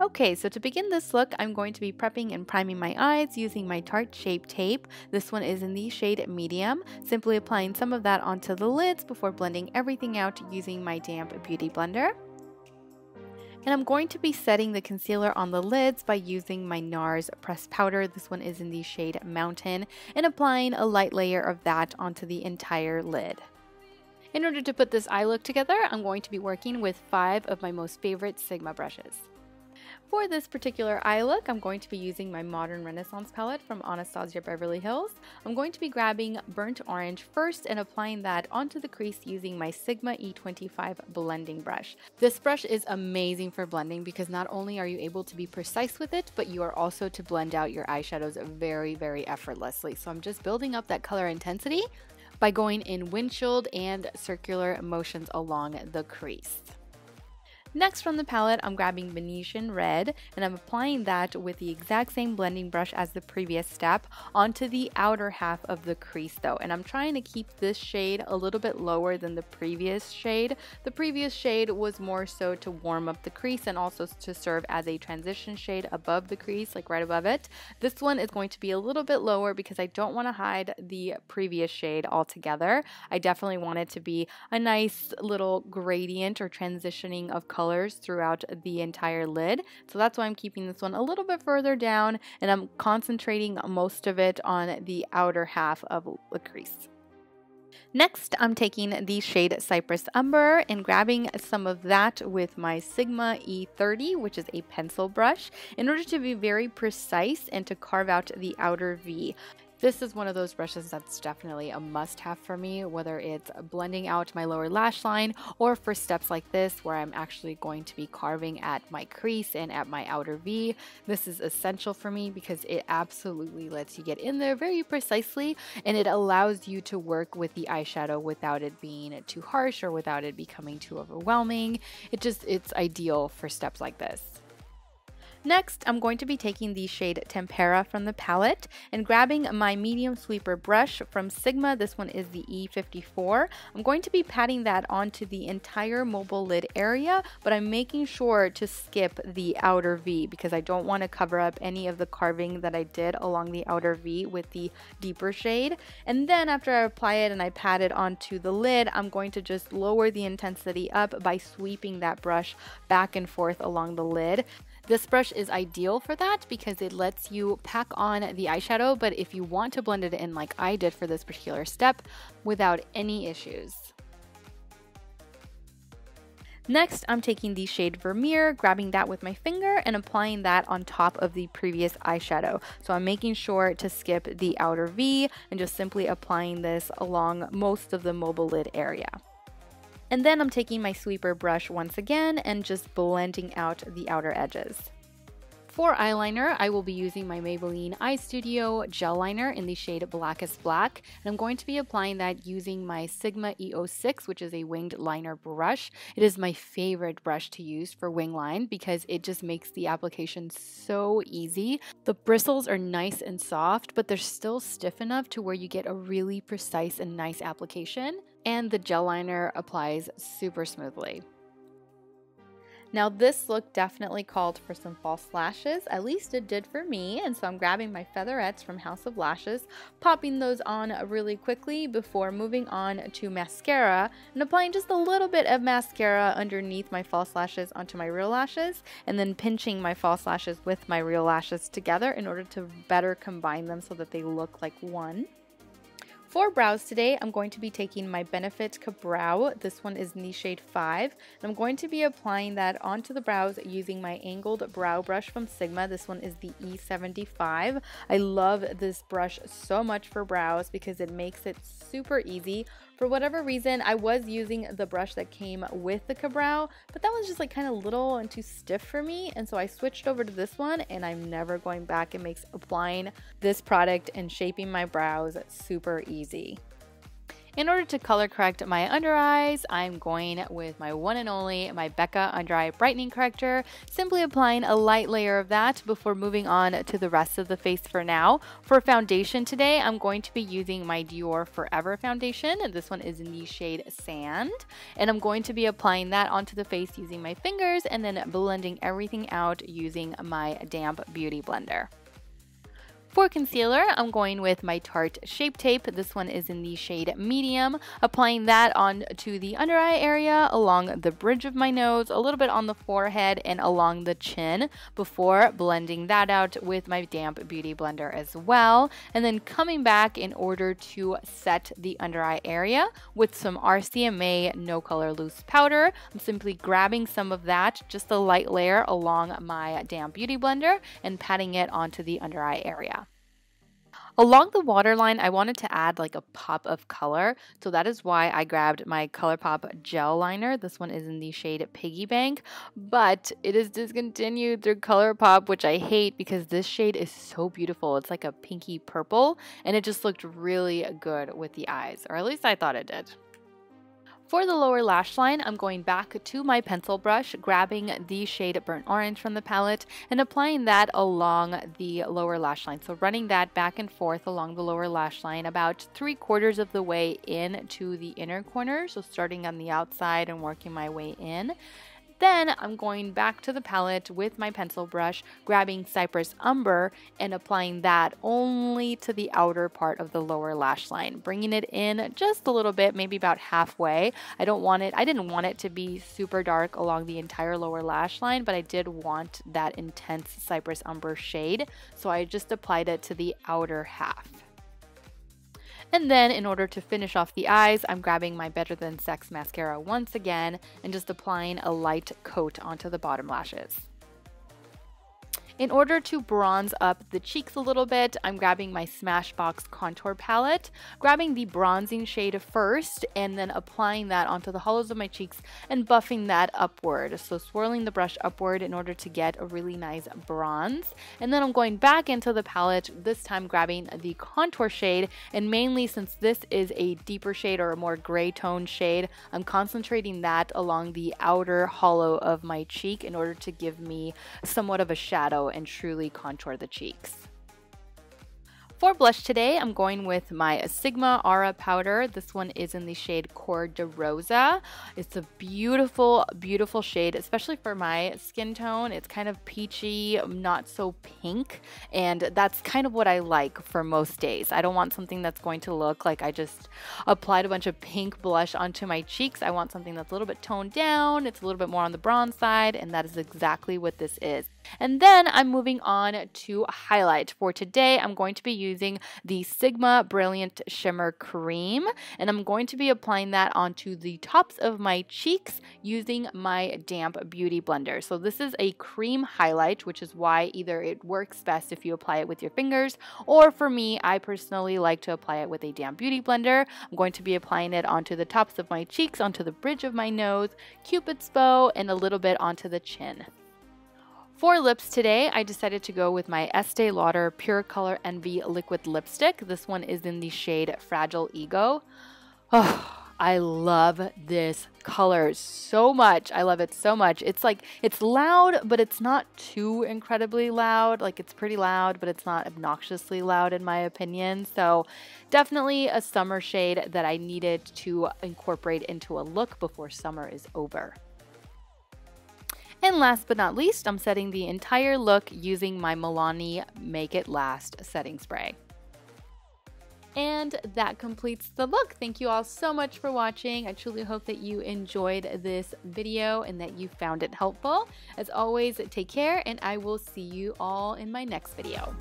Okay, so to begin this look, I'm going to be prepping and priming my eyes using my Tarte Shape Tape. This one is in the shade Medium. Simply applying some of that onto the lids before blending everything out using my damp beauty blender. And I'm going to be setting the concealer on the lids by using my NARS pressed powder. This one is in the shade Mountain, and applying a light layer of that onto the entire lid. In order to put this eye look together, I'm going to be working with 5 of my most favorite Sigma brushes. For this particular eye look, I'm going to be using my Modern Renaissance palette from Anastasia Beverly Hills. I'm going to be grabbing Burnt Orange first and applying that onto the crease using my Sigma E25 blending brush. This brush is amazing for blending because not only are you able to be precise with it, but you are also to blend out your eyeshadows very, very effortlessly. So I'm just building up that color intensity by going in windshield and circular motions along the crease. Next from the palette, I'm grabbing Venetian Red, and I'm applying that with the exact same blending brush as the previous step onto the outer half of the crease though. And I'm trying to keep this shade a little bit lower than the previous shade. The previous shade was more so to warm up the crease and also to serve as a transition shade above the crease, like right above it. This one is going to be a little bit lower because I don't want to hide the previous shade altogether. I definitely want it to be a nice little gradient or transitioning of colors throughout the entire lid. So that's why I'm keeping this one a little bit further down, and I'm concentrating most of it on the outer half of the crease. Next, I'm taking the shade Cypress Umber and grabbing some of that with my Sigma E30, which is a pencil brush, in order to be very precise and to carve out the outer V. This is one of those brushes that's definitely a must-have for me, whether it's blending out my lower lash line or for steps like this where I'm actually going to be carving at my crease and at my outer V. This is essential for me because it absolutely lets you get in there very precisely, and it allows you to work with the eyeshadow without it being too harsh or without it becoming too overwhelming. It's ideal for steps like this. Next, I'm going to be taking the shade Tempera from the palette and grabbing my medium sweeper brush from Sigma. This one is the E54. I'm going to be patting that onto the entire mobile lid area, but I'm making sure to skip the outer V because I don't want to cover up any of the carving that I did along the outer V with the deeper shade. And then after I apply it and I pat it onto the lid, I'm going to just lower the intensity up by sweeping that brush back and forth along the lid. This brush is ideal for that because it lets you pack on the eyeshadow, but if you want to blend it in like I did for this particular step, without any issues. Next, I'm taking the shade Vermeer, grabbing that with my finger and applying that on top of the previous eyeshadow. So I'm making sure to skip the outer V and just simply applying this along most of the mobile lid area. And then I'm taking my sweeper brush once again and just blending out the outer edges. For eyeliner, I will be using my Maybelline Eye Studio gel liner in the shade Blackest Black, and I'm going to be applying that using my Sigma E06, which is a winged liner brush. It is my favorite brush to use for wing line because it just makes the application so easy. The bristles are nice and soft, but they're still stiff enough to where you get a really precise and nice application, and the gel liner applies super smoothly. Now this look definitely called for some false lashes, at least it did for me, and so I'm grabbing my featherettes from House of Lashes, popping those on really quickly before moving on to mascara and applying just a little bit of mascara underneath my false lashes onto my real lashes, and then pinching my false lashes with my real lashes together in order to better combine them so that they look like one. For brows today, I'm going to be taking my Benefit Ka-Brow. This one is in the shade 5. And I'm going to be applying that onto the brows using my angled brow brush from Sigma. This one is the E75. I love this brush so much for brows because it makes it super easy. For whatever reason, I was using the brush that came with the Ka-Brow, but that was just like kind of little and too stiff for me. And so I switched over to this one and I'm never going back. It makes applying this product and shaping my brows super easy. In order to color correct my under eyes, I'm going with my one and only, my Becca Under Eye Brightening Corrector, simply applying a light layer of that before moving on to the rest of the face for now. For foundation today, I'm going to be using my Dior Forever foundation, and this one is in the shade Sand, and I'm going to be applying that onto the face using my fingers and then blending everything out using my damp beauty blender. For concealer, I'm going with my Tarte Shape Tape. This one is in the shade Medium. Applying that onto the under eye area, along the bridge of my nose, a little bit on the forehead, and along the chin before blending that out with my damp beauty blender as well. And then coming back in order to set the under eye area with some RCMA No Color Loose Powder. I'm simply grabbing some of that, just a light layer along my damp beauty blender, and patting it onto the under eye area. Along the waterline, I wanted to add like a pop of color, so that is why I grabbed my ColourPop gel liner. This one is in the shade Piggy Bank, but it is discontinued through ColourPop, which I hate because this shade is so beautiful. It's like a pinky purple, and it just looked really good with the eyes, or at least I thought it did. For the lower lash line, I'm going back to my pencil brush, grabbing the shade Burnt Orange from the palette and applying that along the lower lash line. So running that back and forth along the lower lash line about 3/4 of the way into the inner corner. So starting on the outside and working my way in. Then I'm going back to the palette with my pencil brush, grabbing Cypress Umber and applying that only to the outer part of the lower lash line, bringing it in just a little bit, maybe about halfway. I didn't want it to be super dark along the entire lower lash line, but I did want that intense Cypress Umber shade, so I just applied it to the outer half. And then in order to finish off the eyes, I'm grabbing my Better Than Sex mascara once again and just applying a light coat onto the bottom lashes. In order to bronze up the cheeks a little bit, I'm grabbing my Smashbox contour palette, grabbing the bronzing shade first, and then applying that onto the hollows of my cheeks and buffing that upward. So swirling the brush upward in order to get a really nice bronze. And then I'm going back into the palette, this time grabbing the contour shade, and mainly since this is a deeper shade or a more gray tone shade, I'm concentrating that along the outer hollow of my cheek in order to give me somewhat of a shadow and truly contour the cheeks. For blush today, I'm going with my Sigma Aura powder. This one is in the shade Cor de Rosa. It's a beautiful, beautiful shade, especially for my skin tone. It's kind of peachy, not so pink, and that's kind of what I like for most days. I don't want something that's going to look like I just applied a bunch of pink blush onto my cheeks. I want something that's a little bit toned down. It's a little bit more on the bronze side, and that is exactly what this is. And then I'm moving on to highlight. For today, I'm going to be using the Sigma Brilliant Shimmer Cream, and I'm going to be applying that onto the tops of my cheeks using my damp beauty blender. So this is a cream highlight, which is why either it works best if you apply it with your fingers, or for me, I personally like to apply it with a damp beauty blender. I'm going to be applying it onto the tops of my cheeks, onto the bridge of my nose, Cupid's bow, and a little bit onto the chin. For lips today, I decided to go with my Estee Lauder Pure Color Envy Liquid Lipstick. This one is in the shade Fragile Ego. Oh, I love this color so much. I love it so much. It's like, it's loud, but it's not too incredibly loud. Like, it's pretty loud, but it's not obnoxiously loud in my opinion. So definitely a summer shade that I needed to incorporate into a look before summer is over. And last but not least, I'm setting the entire look using my Milani Make It Last setting spray. And that completes the look. Thank you all so much for watching. I truly hope that you enjoyed this video and that you found it helpful. As always, take care, and I will see you all in my next video.